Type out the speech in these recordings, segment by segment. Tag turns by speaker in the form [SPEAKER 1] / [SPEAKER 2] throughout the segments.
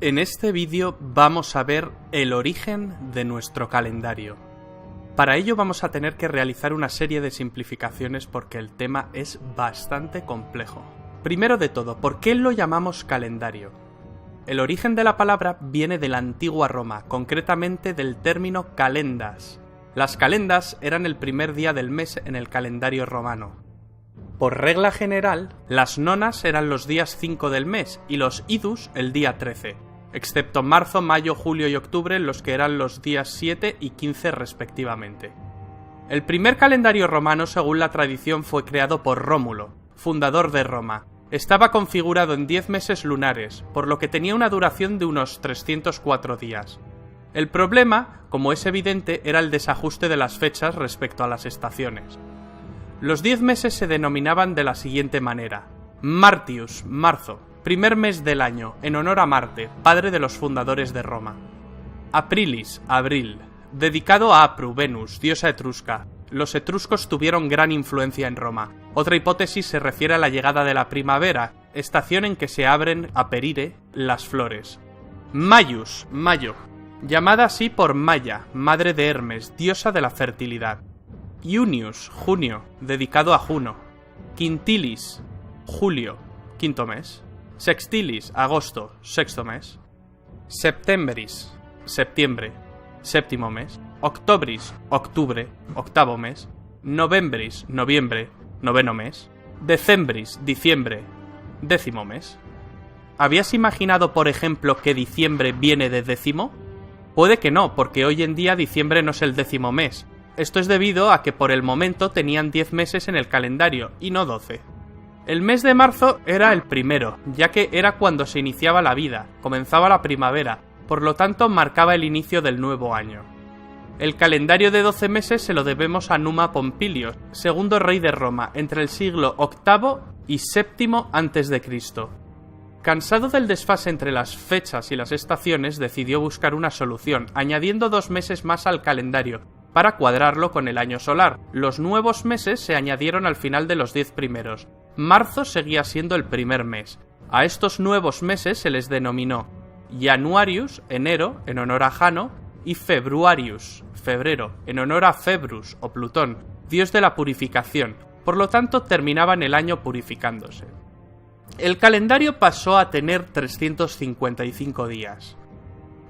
[SPEAKER 1] En este vídeo vamos a ver el origen de nuestro calendario. Para ello vamos a tener que realizar una serie de simplificaciones porque el tema es bastante complejo. Primero de todo, ¿por qué lo llamamos calendario? El origen de la palabra viene de la antigua Roma, concretamente del término calendas. Las calendas eran el primer día del mes en el calendario romano. Por regla general, las nonas eran los días 5 del mes y los idus el día 13, excepto marzo, mayo, julio y octubre, en los que eran los días 7 y 15 respectivamente. El primer calendario romano, según la tradición, fue creado por Rómulo, fundador de Roma. Estaba configurado en 10 meses lunares, por lo que tenía una duración de unos 304 días. El problema, como es evidente, era el desajuste de las fechas respecto a las estaciones. Los 10 meses se denominaban de la siguiente manera: Martius, marzo, primer mes del año, en honor a Marte, padre de los fundadores de Roma. Aprilis, abril, dedicado a Apru, Venus, diosa etrusca. Los etruscos tuvieron gran influencia en Roma. Otra hipótesis se refiere a la llegada de la primavera, estación en que se abren, aperire, las flores. Maius, mayo, llamada así por Maia, madre de Hermes, diosa de la fertilidad. Iunius, junio, dedicado a Juno. Quintilis, julio, quinto mes. Sextilis, agosto, sexto mes. Septembris, septiembre, séptimo mes. Octobris, octubre, octavo mes. Novembris, noviembre, noveno mes. Decembris, diciembre, décimo mes. ¿Habías imaginado, por ejemplo, que diciembre viene de décimo? Puede que no, porque hoy en día diciembre no es el décimo mes. Esto es debido a que por el momento tenían 10 meses en el calendario, y no 12. El mes de marzo era el primero, ya que era cuando se iniciaba la vida, comenzaba la primavera, por lo tanto marcaba el inicio del nuevo año. El calendario de 12 meses se lo debemos a Numa Pompilio, segundo rey de Roma, entre el siglo VIII y VII a.C. Cansado del desfase entre las fechas y las estaciones, decidió buscar una solución, añadiendo 2 meses más al calendario, para cuadrarlo con el año solar. Los nuevos meses se añadieron al final de los 10 primeros. Marzo seguía siendo el primer mes. A estos nuevos meses se les denominó Januarius, enero, en honor a Jano, y Februarius, febrero, en honor a Februs o Plutón, dios de la purificación. Por lo tanto, terminaban el año purificándose. El calendario pasó a tener 355 días.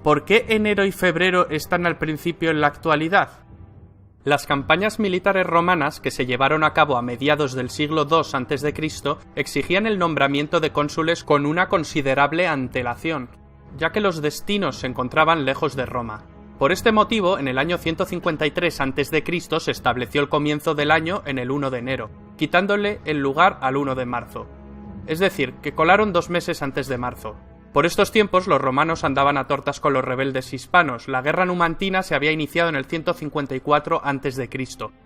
[SPEAKER 1] ¿Por qué enero y febrero están al principio en la actualidad? Las campañas militares romanas que se llevaron a cabo a mediados del siglo II a.C. exigían el nombramiento de cónsules con una considerable antelación, ya que los destinos se encontraban lejos de Roma. Por este motivo, en el año 153 a.C. se estableció el comienzo del año en el 1 de enero, quitándole el lugar al 1 de marzo. Es decir, que colaron 2 meses antes de marzo. Por estos tiempos los romanos andaban a tortas con los rebeldes hispanos. La guerra numantina se había iniciado en el 154 a.C.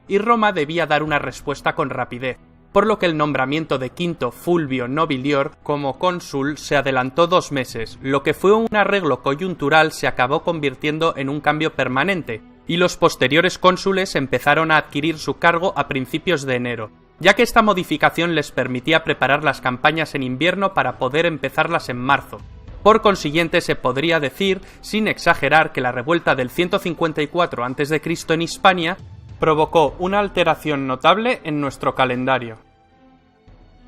[SPEAKER 1] y Roma debía dar una respuesta con rapidez, por lo que el nombramiento de Quinto Fulvio Nobilior como cónsul se adelantó 2 meses. Lo que fue un arreglo coyuntural se acabó convirtiendo en un cambio permanente, y los posteriores cónsules empezaron a adquirir su cargo a principios de enero, ya que esta modificación les permitía preparar las campañas en invierno para poder empezarlas en marzo. Por consiguiente, se podría decir, sin exagerar, que la revuelta del 154 a.C. en Hispania provocó una alteración notable en nuestro calendario.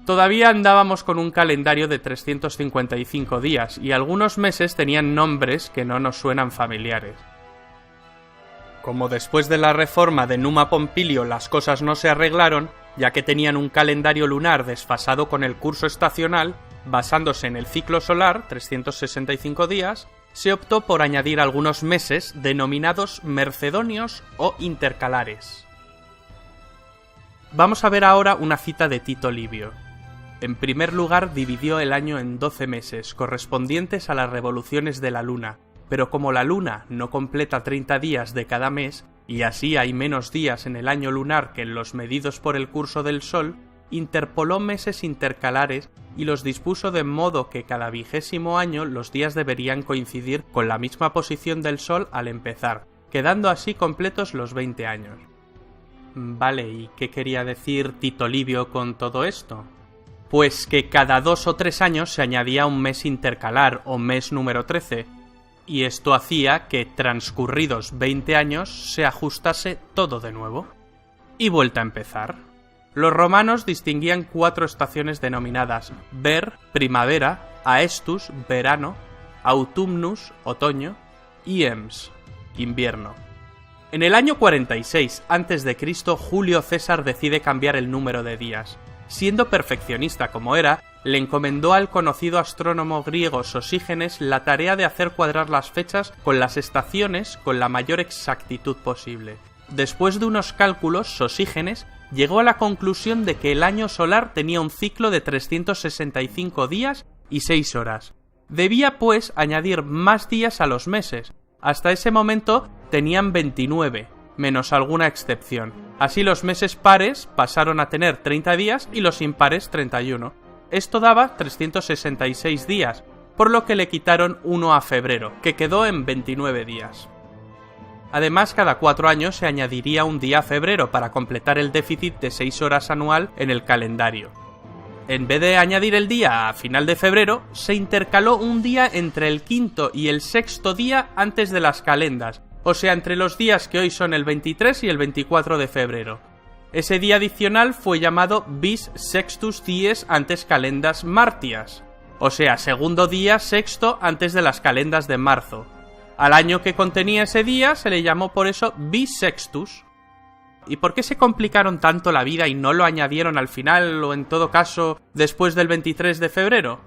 [SPEAKER 1] Todavía andábamos con un calendario de 355 días, y algunos meses tenían nombres que no nos suenan familiares. Como después de la reforma de Numa Pompilio las cosas no se arreglaron, ya que tenían un calendario lunar desfasado con el curso estacional, basándose en el ciclo solar, 365 días, se optó por añadir algunos meses denominados mercedonios o intercalares. Vamos a ver ahora una cita de Tito Livio. En primer lugar, dividió el año en 12 meses, correspondientes a las revoluciones de la luna, pero como la luna no completa 30 días de cada mes, y así hay menos días en el año lunar que en los medidos por el curso del Sol, interpoló meses intercalares y los dispuso de modo que cada 20º año los días deberían coincidir con la misma posición del Sol al empezar, quedando así completos los 20 años. Vale, ¿y qué quería decir Tito Livio con todo esto? Pues que cada 2 o 3 años se añadía un mes intercalar o mes número 13, y esto hacía que transcurridos 20 años se ajustase todo de nuevo. Y vuelta a empezar. Los romanos distinguían 4 estaciones denominadas ver, primavera, aestus, verano, autumnus, otoño, y ems, invierno. En el año 46 a.C., Julio César decide cambiar el número de días. Siendo perfeccionista como era, le encomendó al conocido astrónomo griego Sosígenes la tarea de hacer cuadrar las fechas con las estaciones con la mayor exactitud posible. Después de unos cálculos, Sosígenes llegó a la conclusión de que el año solar tenía un ciclo de 365 días y 6 horas. Debía, pues, añadir más días a los meses. Hasta ese momento tenían 29, menos alguna excepción. Así los meses pares pasaron a tener 30 días y los impares 31. Esto daba 366 días, por lo que le quitaron uno a febrero, que quedó en 29 días. Además, cada 4 años se añadiría un día a febrero para completar el déficit de 6 horas anual en el calendario. En vez de añadir el día a final de febrero, se intercaló un día entre el quinto y el sexto día antes de las calendas, o sea, entre los días que hoy son el 23 y el 24 de febrero. Ese día adicional fue llamado bis sextus dies antes calendas martias, o sea, segundo día sexto antes de las calendas de marzo. Al año que contenía ese día se le llamó por eso bisextus. ¿Y por qué se complicaron tanto la vida y no lo añadieron al final o en todo caso después del 23 de febrero?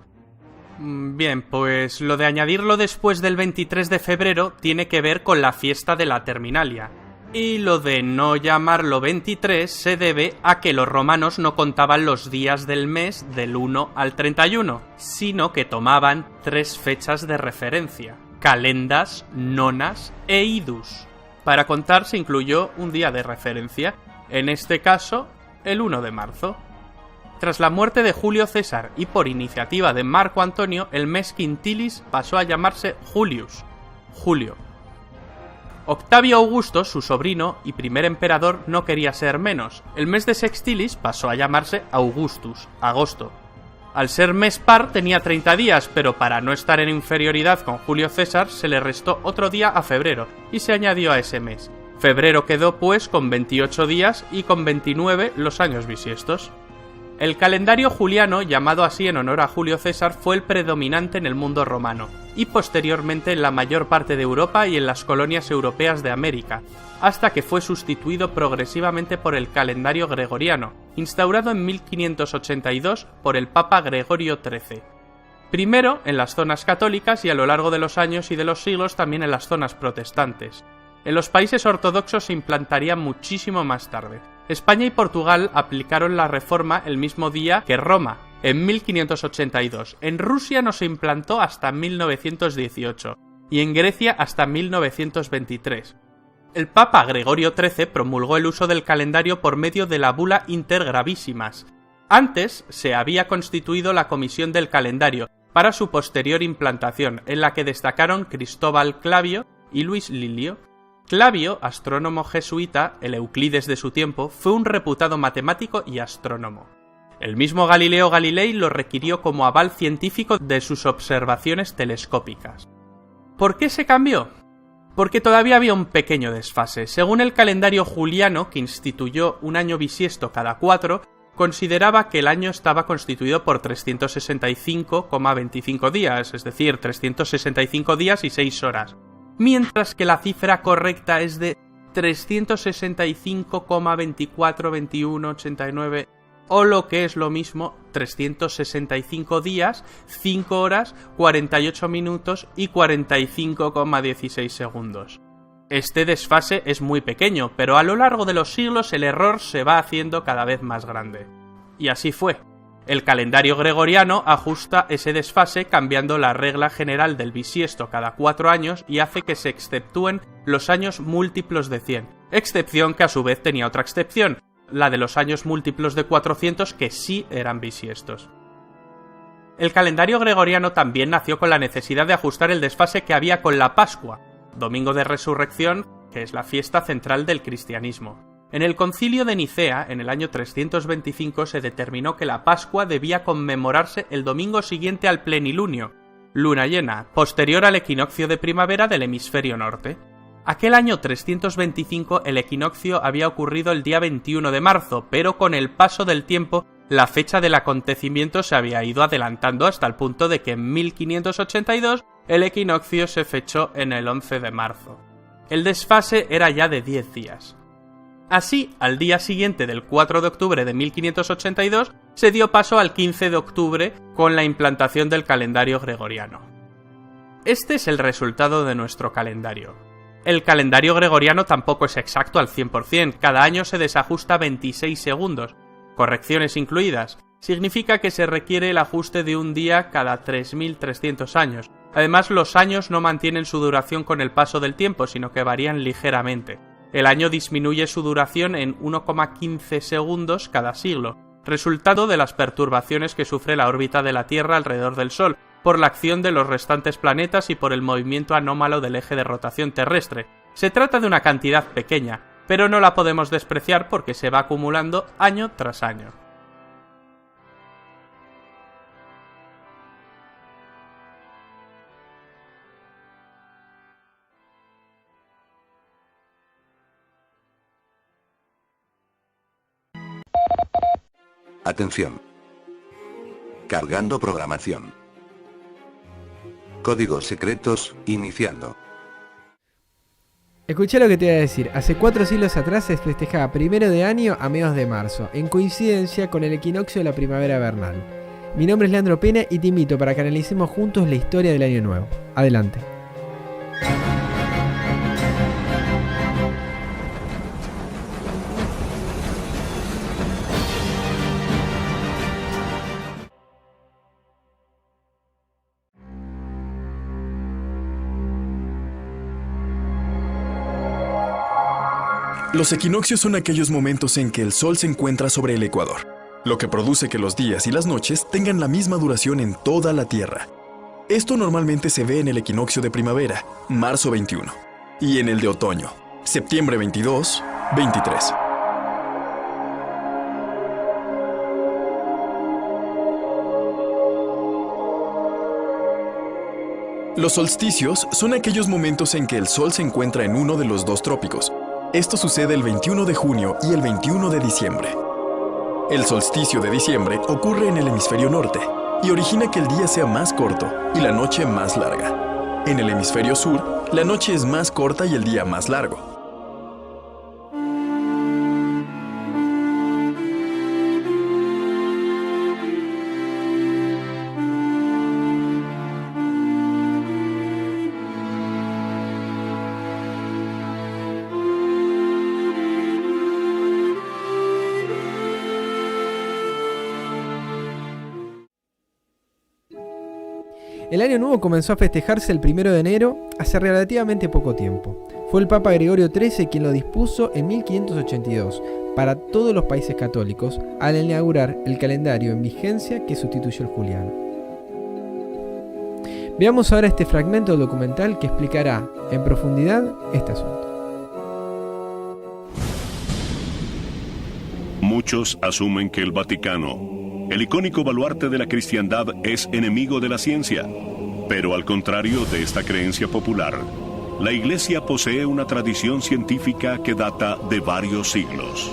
[SPEAKER 1] Bien, pues lo de añadirlo después del 23 de febrero tiene que ver con la fiesta de la Terminalia. Y lo de no llamarlo 23 se debe a que los romanos no contaban los días del mes del 1 al 31, sino que tomaban 3 fechas de referencia: calendas, nonas e idus. Para contar se incluyó un día de referencia, en este caso, el 1 de marzo. Tras la muerte de Julio César y por iniciativa de Marco Antonio, el mes quintilis pasó a llamarse Julius, Julio. Octavio Augusto, su sobrino y primer emperador, no quería ser menos. El mes de sextilis pasó a llamarse Augustus, agosto. Al ser mes par tenía 30 días, pero para no estar en inferioridad con Julio César se le restó otro día a febrero y se añadió a ese mes. Febrero quedó pues con 28 días y con 29 los años bisiestos. El calendario juliano, llamado así en honor a Julio César, fue el predominante en el mundo romano y posteriormente en la mayor parte de Europa y en las colonias europeas de América, hasta que fue sustituido progresivamente por el calendario gregoriano, instaurado en 1582 por el Papa Gregorio XIII. Primero en las zonas católicas y a lo largo de los años y de los siglos también en las zonas protestantes. En los países ortodoxos se implantaría muchísimo más tarde. España y Portugal aplicaron la reforma el mismo día que Roma, en 1582. En Rusia no se implantó hasta 1918 y en Grecia hasta 1923. El Papa Gregorio XIII promulgó el uso del calendario por medio de la bula Inter Gravísimas. Antes se había constituido la Comisión del Calendario para su posterior implantación, en la que destacaron Cristóbal Clavio y Luis Lilio. Clavio, astrónomo jesuita, el Euclides de su tiempo, fue un reputado matemático y astrónomo. El mismo Galileo Galilei lo requirió como aval científico de sus observaciones telescópicas. ¿Por qué se cambió? Porque todavía había un pequeño desfase. Según el calendario juliano, que instituyó un año bisiesto cada 4, consideraba que el año estaba constituido por 365,25 días, es decir, 365 días y 6 horas. Mientras que la cifra correcta es de 365,242189 o lo que es lo mismo, 365 días, 5 horas, 48 minutos y 45,16 segundos. Este desfase es muy pequeño, pero a lo largo de los siglos el error se va haciendo cada vez más grande. Y así fue. El calendario gregoriano ajusta ese desfase cambiando la regla general del bisiesto cada 4 años y hace que se exceptúen los años múltiplos de 100, excepción que a su vez tenía otra excepción, la de los años múltiplos de 400 que sí eran bisiestos. El calendario gregoriano también nació con la necesidad de ajustar el desfase que había con la Pascua, Domingo de Resurrección, que es la fiesta central del cristianismo. En el Concilio de Nicea, en el año 325, se determinó que la Pascua debía conmemorarse el domingo siguiente al plenilunio, luna llena, posterior al equinoccio de primavera del hemisferio norte. Aquel año 325 el equinoccio había ocurrido el día 21 de marzo, pero con el paso del tiempo la fecha del acontecimiento se había ido adelantando hasta el punto de que en 1582 el equinoccio se fechó en el 11 de marzo. El desfase era ya de 10 días. Así, al día siguiente del 4 de octubre de 1582, se dio paso al 15 de octubre con la implantación del calendario gregoriano. Este es el resultado de nuestro calendario. El calendario gregoriano tampoco es exacto al 100%, cada año se desajusta 26 segundos, correcciones incluidas. Significa que se requiere el ajuste de un día cada 3.300 años. Además, los años no mantienen su duración con el paso del tiempo, sino que varían ligeramente. El año disminuye su duración en 1,15 segundos cada siglo, resultado de las perturbaciones que sufre la órbita de la Tierra alrededor del Sol, por la acción de los restantes planetas y por el movimiento anómalo del eje de rotación terrestre. Se trata de una cantidad pequeña, pero no la podemos despreciar porque se va acumulando año tras año.
[SPEAKER 2] Atención. Cargando programación. Códigos secretos, iniciando.
[SPEAKER 3] Escuché lo que te iba a decir. Hace 4 siglos atrás se festejaba 1 de año a mediados de marzo, en coincidencia con el equinoccio de la primavera vernal. Mi nombre es Leandro Pena y te invito para que analicemos juntos la historia del año nuevo. Adelante.
[SPEAKER 4] Los equinoccios son aquellos momentos en que el Sol se encuentra sobre el ecuador, lo que produce que los días y las noches tengan la misma duración en toda la Tierra. Esto normalmente se ve en el equinoccio de primavera, marzo 21, y en el de otoño, septiembre 22, 23. Los solsticios son aquellos momentos en que el Sol se encuentra en uno de los dos trópicos. Esto sucede el 21 de junio y el 21 de diciembre. El solsticio de diciembre ocurre en el hemisferio norte y origina que el día sea más corto y la noche más larga. En el hemisferio sur, la noche es más corta y el día más largo.
[SPEAKER 3] El año nuevo comenzó a festejarse el 1 de enero hace relativamente poco tiempo. Fue el Papa Gregorio XIII quien lo dispuso en 1582 para todos los países católicos al inaugurar el calendario en vigencia que sustituyó el juliano. Veamos ahora este fragmento del documental que explicará en profundidad este asunto.
[SPEAKER 5] Muchos asumen que el Vaticano, el icónico baluarte de la cristiandad, es enemigo de la ciencia. Pero al contrario de esta creencia popular, la Iglesia posee una tradición científica que data de varios siglos.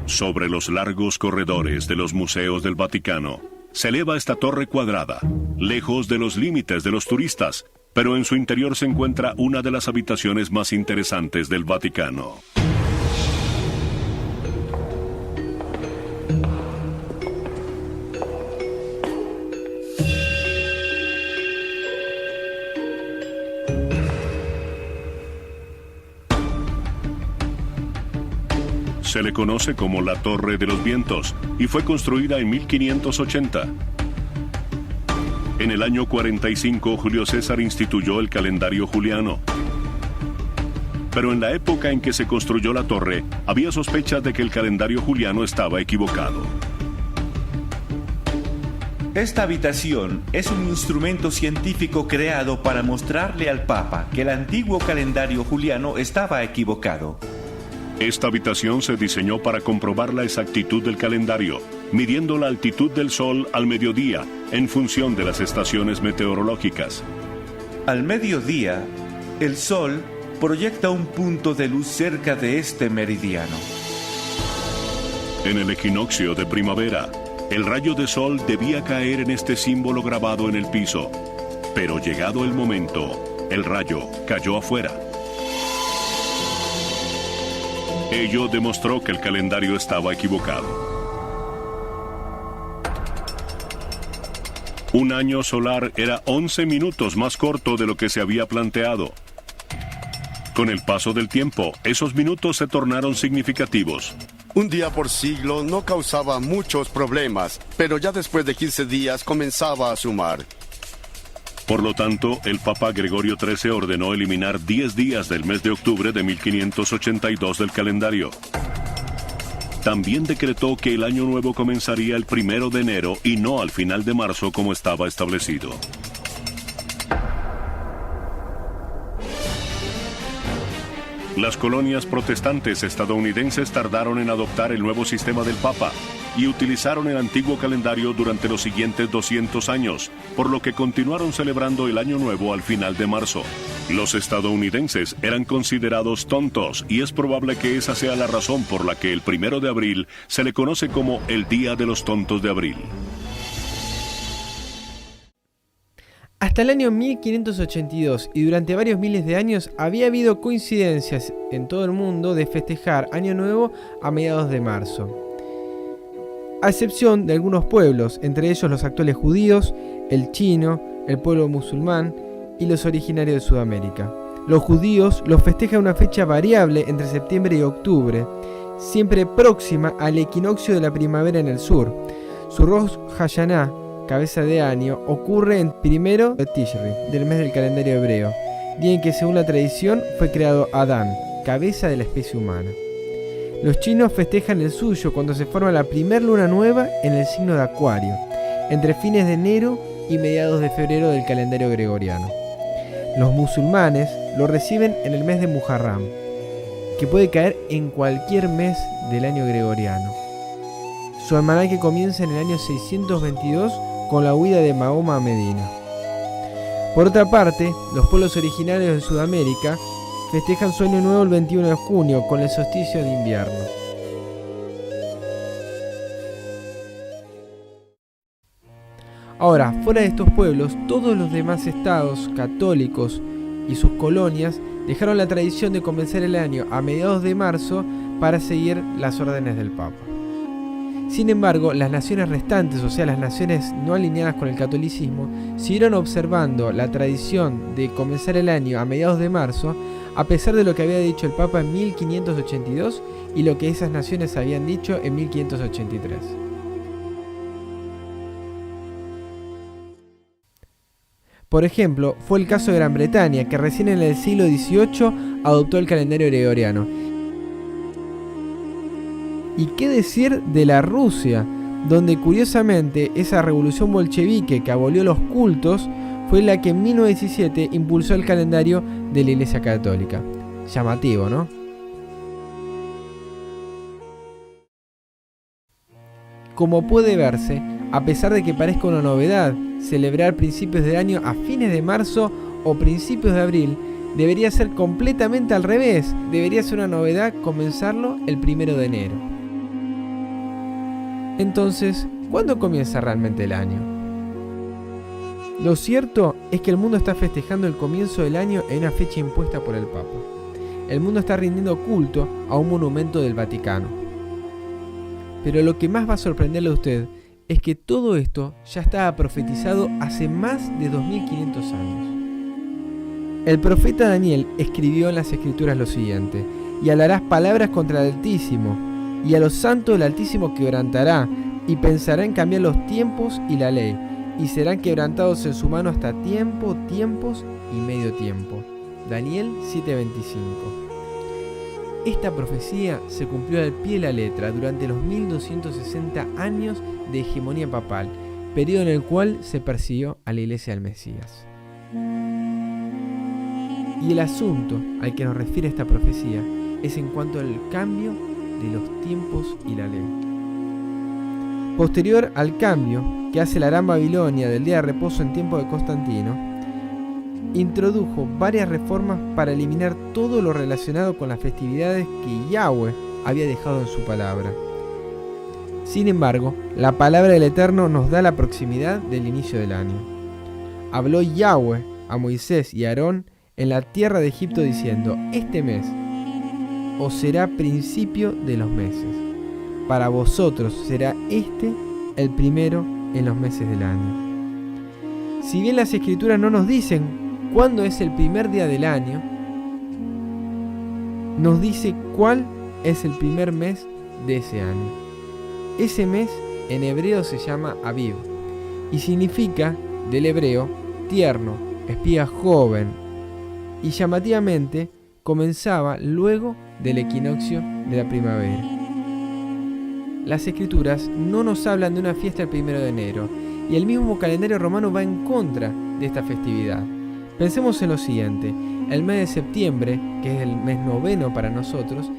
[SPEAKER 5] Sobre los largos corredores de los museos del Vaticano, se eleva esta torre cuadrada, lejos de los límites de los turistas, pero en su interior se encuentra una de las habitaciones más interesantes del Vaticano. Se le conoce como la Torre de los Vientos y fue construida en 1580. En el año 45, Julio César instituyó el calendario juliano. Pero en la época en que se construyó la torre, había sospechas de que el calendario juliano estaba equivocado.
[SPEAKER 6] Esta habitación es un instrumento científico creado para mostrarle al Papa que el antiguo calendario juliano estaba equivocado.
[SPEAKER 5] Esta habitación se diseñó para comprobar la exactitud del calendario, midiendo la altitud del Sol al mediodía en función de las estaciones meteorológicas.
[SPEAKER 6] Al mediodía, el Sol proyecta un punto de luz cerca de este meridiano.
[SPEAKER 5] En el equinoccio de primavera, el rayo de sol debía caer en este símbolo grabado en el piso, pero llegado el momento, el rayo cayó afuera. Ello demostró que el calendario estaba equivocado. Un año solar era 11 minutos más corto de lo que se había planteado. Con el paso del tiempo, esos minutos se tornaron significativos.
[SPEAKER 7] Un día por siglo no causaba muchos problemas, pero ya después de 15 días comenzaba a sumar.
[SPEAKER 5] Por lo tanto, el Papa Gregorio XIII ordenó eliminar 10 días del mes de octubre de 1582 del calendario. También decretó que el año nuevo comenzaría el 1 de enero y no al final de marzo como estaba establecido. Las colonias protestantes estadounidenses tardaron en adoptar el nuevo sistema del Papa y utilizaron el antiguo calendario durante los siguientes 200 años, por lo que continuaron celebrando el Año Nuevo al final de marzo. Los estadounidenses eran considerados tontos y es probable que esa sea la razón por la que el 1 de abril se le conoce como el Día de los Tontos de Abril.
[SPEAKER 3] Hasta el año 1582 y durante varios miles de años había habido coincidencias en todo el mundo de festejar Año Nuevo a mediados de marzo. A excepción de algunos pueblos, entre ellos los actuales judíos, el chino, el pueblo musulmán y los originarios de Sudamérica. Los judíos los festejan una fecha variable entre septiembre y octubre, siempre próxima al equinoccio de la primavera en el sur. Su Rosh Hashanah, cabeza de año, ocurre en 1 de Tishri, del mes del calendario hebreo, día en que según la tradición fue creado Adán, cabeza de la especie humana. Los chinos festejan el suyo cuando se forma la primer luna nueva en el signo de Acuario, entre fines de enero y mediados de febrero del calendario gregoriano. Los musulmanes lo reciben en el mes de Muharram, que puede caer en cualquier mes del año gregoriano. Su almanaque comienza en el año 622 con la huida de Mahoma a Medina. Por otra parte, los pueblos originarios de Sudamérica festejan su año nuevo el 21 de junio con el solsticio de invierno. Ahora, fuera de estos pueblos, todos los demás estados católicos y sus colonias dejaron la tradición de comenzar el año a mediados de marzo para seguir las órdenes del Papa. Sin embargo, las naciones restantes, o sea, las naciones no alineadas con el catolicismo, siguieron observando la tradición de comenzar el año a mediados de marzo, a pesar de lo que había dicho el Papa en 1582 y lo que esas naciones habían dicho en 1583. Por ejemplo, fue el caso de Gran Bretaña, que recién en el siglo XVIII adoptó el calendario gregoriano. ¿Y qué decir de la Rusia, donde curiosamente esa revolución bolchevique que abolió los cultos fue la que en 1917 impulsó el calendario de la Iglesia Católica? Llamativo, ¿no? Como puede verse, a pesar de que parezca una novedad celebrar principios de año a fines de marzo o principios de abril, debería ser completamente al revés. Debería ser una novedad comenzarlo el 1 de enero. Entonces, ¿cuándo comienza realmente el año? Lo cierto es que el mundo está festejando el comienzo del año en una fecha impuesta por el Papa. El mundo está rindiendo culto a un monumento del Vaticano. Pero lo que más va a sorprenderle a usted es que todo esto ya estaba profetizado hace más de 2500 años. El profeta Daniel escribió en las Escrituras lo siguiente: y hablarás palabras contra el Altísimo, y a los santos del Altísimo quebrantará, y pensará en cambiar los tiempos y la ley, y serán quebrantados en su mano hasta tiempo, tiempos y medio tiempo. Daniel 7:25. Esta profecía se cumplió al pie de la letra durante los 1260 años de hegemonía papal, periodo en el cual se persiguió a la iglesia del Mesías. Y el asunto al que nos refiere esta profecía es en cuanto al cambio de los tiempos y la ley. Posterior al cambio que hace la Gran Babilonia del día de reposo en tiempo de Constantino, introdujo varias reformas para eliminar todo lo relacionado con las festividades que Yahweh había dejado en su palabra. Sin embargo, la palabra del Eterno nos da la proximidad del inicio del año. Habló Yahweh a Moisés y a Aarón en la tierra de Egipto diciendo: este mes os será principio de los meses. Para vosotros será este el primero en los meses del año. Si bien las escrituras no nos dicen cuándo es el primer día del año, nos dice cuál es el primer mes de ese año. Ese mes en hebreo se llama Aviv y significa, del hebreo, tierno, espía joven, y llamativamente comenzaba luego del equinoccio de la primavera. Las escrituras no nos hablan de una fiesta el 1 de enero, y el mismo calendario romano va en contra de esta festividad. Pensemos en lo siguiente: el mes de septiembre, que es el mes noveno para nosotros,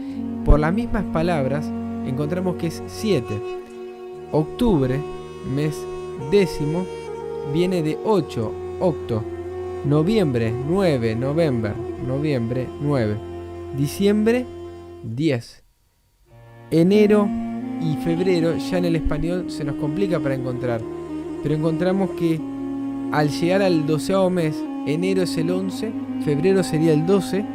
[SPEAKER 3] por las mismas palabras encontramos que es 7. Octubre, mes décimo, viene de 8, octo. Noviembre, 9, november, noviembre, 9. Diciembre, 10. Enero y febrero ya en el español se nos complica para encontrar, pero encontramos que al llegar al 12º mes, enero es el 11, febrero sería el 12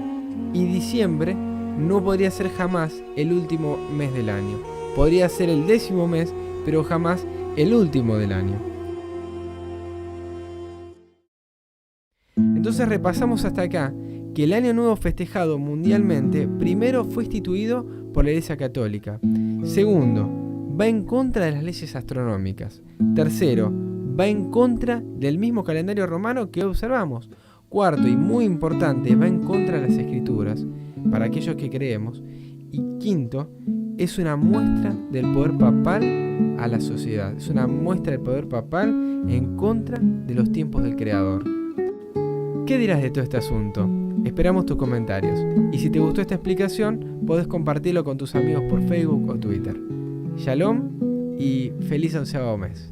[SPEAKER 3] y diciembre no podría ser jamás el último mes del año. Podría ser el 10º mes, pero jamás el último del año. Entonces repasamos hasta acá que el Año Nuevo festejado mundialmente, primero fue instituido por la Iglesia Católica. Segundo, va en contra de las leyes astronómicas. Tercero, va en contra del mismo calendario romano que observamos. Cuarto, y muy importante, va en contra de las escrituras, para aquellos que creemos. Y quinto, es una muestra del poder papal a la sociedad. Es una muestra del poder papal en contra de los tiempos del Creador. ¿Qué dirás de todo este asunto? Esperamos tus comentarios. Y si te gustó esta explicación, podés compartirlo con tus amigos por Facebook o Twitter. Shalom y feliz 11º mes.